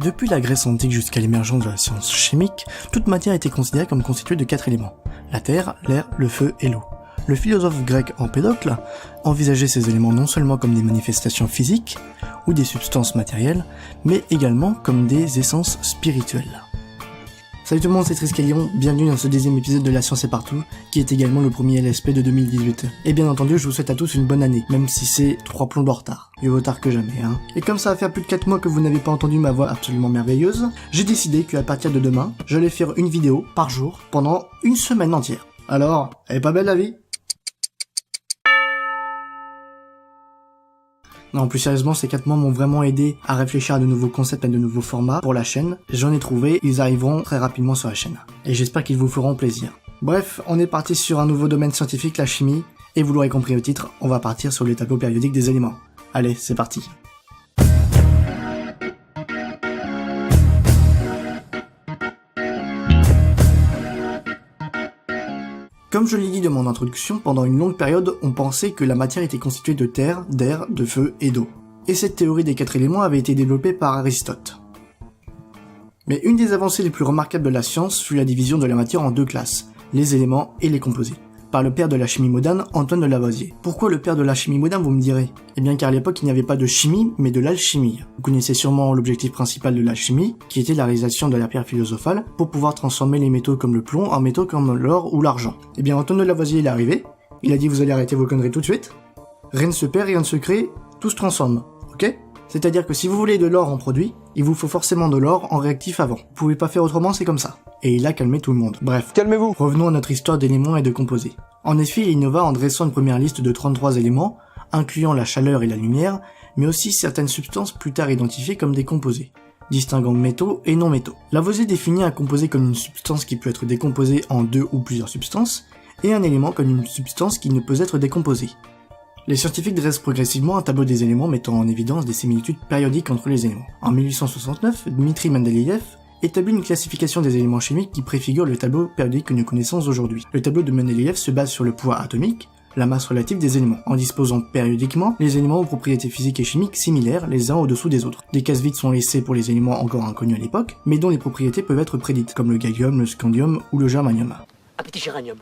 Depuis la Grèce antique jusqu'à l'émergence de la science chimique, toute matière était considérée comme constituée de 4 éléments. La terre, l'air, le feu et l'eau. Le philosophe grec Empédocle envisageait ces éléments non seulement comme des manifestations physiques ou des substances matérielles, mais également comme des essences spirituelles. Salut tout le monde, c'est Triskelion, bienvenue dans ce 10e épisode de La Science est partout, qui est également le premier LSP de 2018. Et bien entendu, je vous souhaite à tous une bonne année, même si c'est 3 plombes en retard. Mieux vaut tard que jamais, hein. Et comme ça va faire plus de 4 mois que vous n'avez pas entendu ma voix absolument merveilleuse, j'ai décidé qu'à partir de demain, j'allais faire une vidéo par jour pendant une semaine entière. Alors, elle est pas belle la vie ? Non, plus sérieusement, ces 4 mois m'ont vraiment aidé à réfléchir à de nouveaux concepts et de nouveaux formats pour la chaîne. J'en ai trouvé, ils arriveront très rapidement sur la chaîne. Et j'espère qu'ils vous feront plaisir. Bref, on est parti sur un nouveau domaine scientifique, la chimie, et vous l'aurez compris au titre, on va partir sur les tableaux périodiques des éléments. Allez, c'est parti. Comme je l'ai dit dans mon introduction, pendant une longue période, on pensait que la matière était constituée de terre, d'air, de feu et d'eau. Et cette théorie des 4 éléments avait été développée par Aristote. Mais une des avancées les plus remarquables de la science fut la division de la matière en 2 classes, les éléments et les composés, par le père de la chimie moderne, Antoine de Lavoisier. Pourquoi le père de la chimie moderne, vous me direz ? Eh bien car à l'époque il n'y avait pas de chimie, mais de l'alchimie. Vous connaissez sûrement l'objectif principal de l'alchimie, qui était la réalisation de la pierre philosophale, pour pouvoir transformer les métaux comme le plomb en métaux comme l'or ou l'argent. Eh bien Antoine de Lavoisier il est arrivé, il a dit vous allez arrêter vos conneries tout de suite, rien ne se perd, rien ne se crée, tout se transforme, ok ? C'est-à-dire que si vous voulez de l'or en produit, il vous faut forcément de l'or en réactif avant. Vous pouvez pas faire autrement, c'est comme ça. Et il a calmé tout le monde. Bref, calmez-vous. Revenons à notre histoire d'éléments et de composés. En effet, il innova en dressant une première liste de 33 éléments, incluant la chaleur et la lumière, mais aussi certaines substances plus tard identifiées comme des composés, distinguant métaux et non-métaux. Lavoisier définit un composé comme une substance qui peut être décomposée en 2 ou plusieurs substances, et un élément comme une substance qui ne peut être décomposée. Les scientifiques dressent progressivement un tableau des éléments mettant en évidence des similitudes périodiques entre les éléments. En 1869, Dmitri Mendeleïev établit une classification des éléments chimiques qui préfigure le tableau périodique que nous connaissons aujourd'hui. Le tableau de Mendeleïev se base sur le poids atomique, la masse relative des éléments, en disposant périodiquement les éléments aux propriétés physiques et chimiques similaires les uns au-dessous des autres. Des cases vides sont laissées pour les éléments encore inconnus à l'époque, mais dont les propriétés peuvent être prédites, comme le gallium, le scandium ou le germanium. Un petit géranium.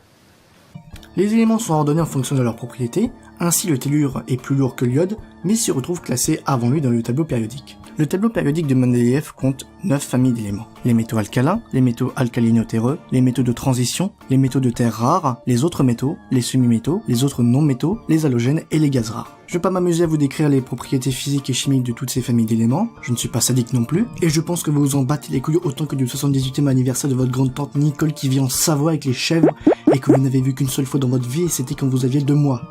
Les éléments sont ordonnés en fonction de leurs propriétés, ainsi le tellure est plus lourd que l'iode, mais s'y retrouve classé avant lui dans le tableau périodique. Le tableau périodique de Mendeleïev compte 9 familles d'éléments. Les métaux alcalins, les métaux alcalino-terreux, les métaux de transition, les métaux de terre rares, les autres métaux, les semi-métaux, les autres non-métaux, les halogènes et les gaz rares. Je vais pas m'amuser à vous décrire les propriétés physiques et chimiques de toutes ces familles d'éléments, je ne suis pas sadique non plus, et je pense que vous vous en battez les couilles autant que du 78e anniversaire de votre grande tante Nicole qui vit en Savoie avec les chèvres et que vous n'avez vu qu'une seule fois dans votre vie et c'était quand vous aviez 2 mois.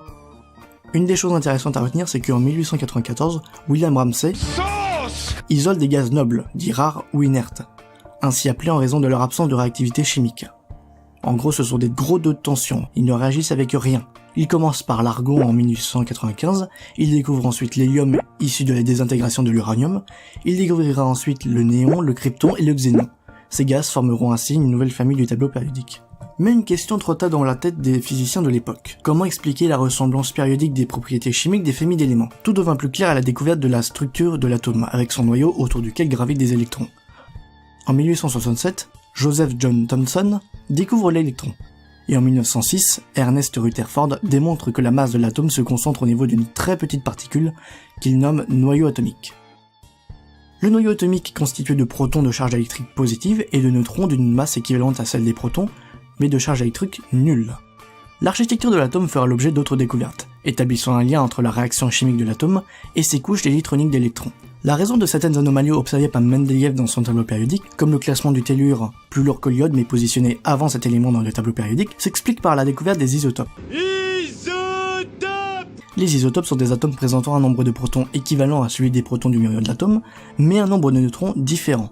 Une des choses intéressantes à retenir, c'est qu'en 1894, William Ramsay isole des gaz nobles, dits rares ou inertes, ainsi appelés en raison de leur absence de réactivité chimique. En gros, ce sont des gros deux de tension, ils ne réagissent avec rien. Il commence par l'argon en 1895, il découvre ensuite l'hélium issu de la désintégration de l'uranium, il découvrira ensuite le néon, le krypton et le xénon. Ces gaz formeront ainsi une nouvelle famille du tableau périodique. Mais une question trotta dans la tête des physiciens de l'époque. Comment expliquer la ressemblance périodique des propriétés chimiques des familles d'éléments ? Tout devint plus clair à la découverte de la structure de l'atome, avec son noyau autour duquel gravitent des électrons. En 1867, Joseph John Thomson découvre l'électron. Et en 1906, Ernest Rutherford démontre que la masse de l'atome se concentre au niveau d'une très petite particule qu'il nomme noyau atomique. Le noyau atomique est constitué de protons de charge électrique positive et de neutrons d'une masse équivalente à celle des protons, mais de charge électrique nulle. L'architecture de l'atome fera l'objet d'autres découvertes, établissant un lien entre la réaction chimique de l'atome et ses couches électroniques d'électrons. La raison de certaines anomalies observées par Mendeleïev dans son tableau périodique, comme le classement du tellure plus lourd que l'iode mais positionné avant cet élément dans le tableau périodique, s'explique par la découverte des isotopes. Les isotopes sont des atomes présentant un nombre de protons équivalent à celui des protons du noyau de l'atome, mais un nombre de neutrons différent.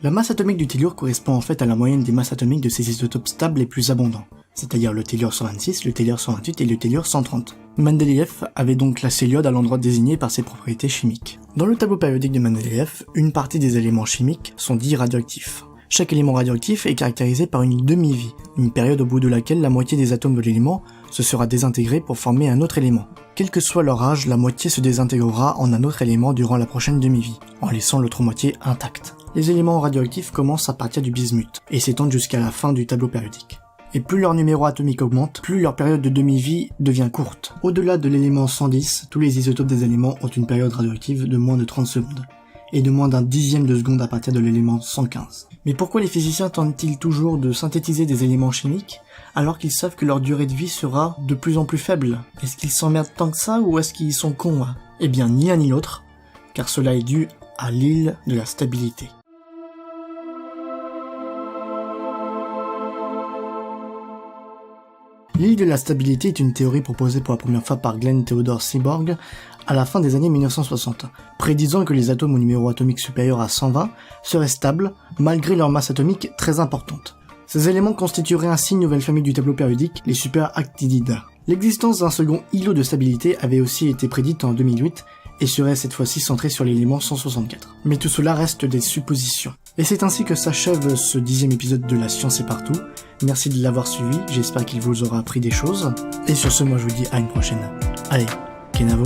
La masse atomique du tellure correspond en fait à la moyenne des masses atomiques de ces isotopes stables les plus abondants, c'est-à-dire le tellure 126, le tellure 128 et le tellure 130. Mendeleïev avait donc classé l'iode à l'endroit désigné par ses propriétés chimiques. Dans le tableau périodique de Mendeleïev, une partie des éléments chimiques sont dits radioactifs. Chaque élément radioactif est caractérisé par une demi-vie, une période au bout de laquelle la moitié des atomes de l'élément se sera désintégré pour former un autre élément. Quel que soit leur âge, la moitié se désintégrera en un autre élément durant la prochaine demi-vie, en laissant l'autre moitié intacte. Les éléments radioactifs commencent à partir du bismuth et s'étendent jusqu'à la fin du tableau périodique. Et plus leur numéro atomique augmente, plus leur période de demi-vie devient courte. Au-delà de l'élément 110, tous les isotopes des éléments ont une période radioactive de moins de 30 secondes, et de moins d'un dixième de seconde à partir de l'élément 115. Mais pourquoi les physiciens tentent-ils toujours de synthétiser des éléments chimiques, alors qu'ils savent que leur durée de vie sera de plus en plus faible? Est-ce qu'ils s'emmerdent tant que ça, ou est-ce qu'ils sont cons? Eh bien, ni l'un ni l'autre, car cela est dû à l'île de la stabilité. L'île de la stabilité est une théorie proposée pour la première fois par Glenn Theodore Seaborg à la fin des années 1960, prédisant que les atomes au numéro atomique supérieur à 120 seraient stables malgré leur masse atomique très importante. Ces éléments constitueraient ainsi une nouvelle famille du tableau périodique, les superactinides. L'existence d'un second îlot de stabilité avait aussi été prédite en 2008 et serait cette fois-ci centrée sur l'élément 164. Mais tout cela reste des suppositions. Et c'est ainsi que s'achève ce 10e épisode de La Science est partout. Merci de l'avoir suivi, j'espère qu'il vous aura appris des choses. Et sur ce, moi je vous dis à une prochaine. Allez, Kenavo.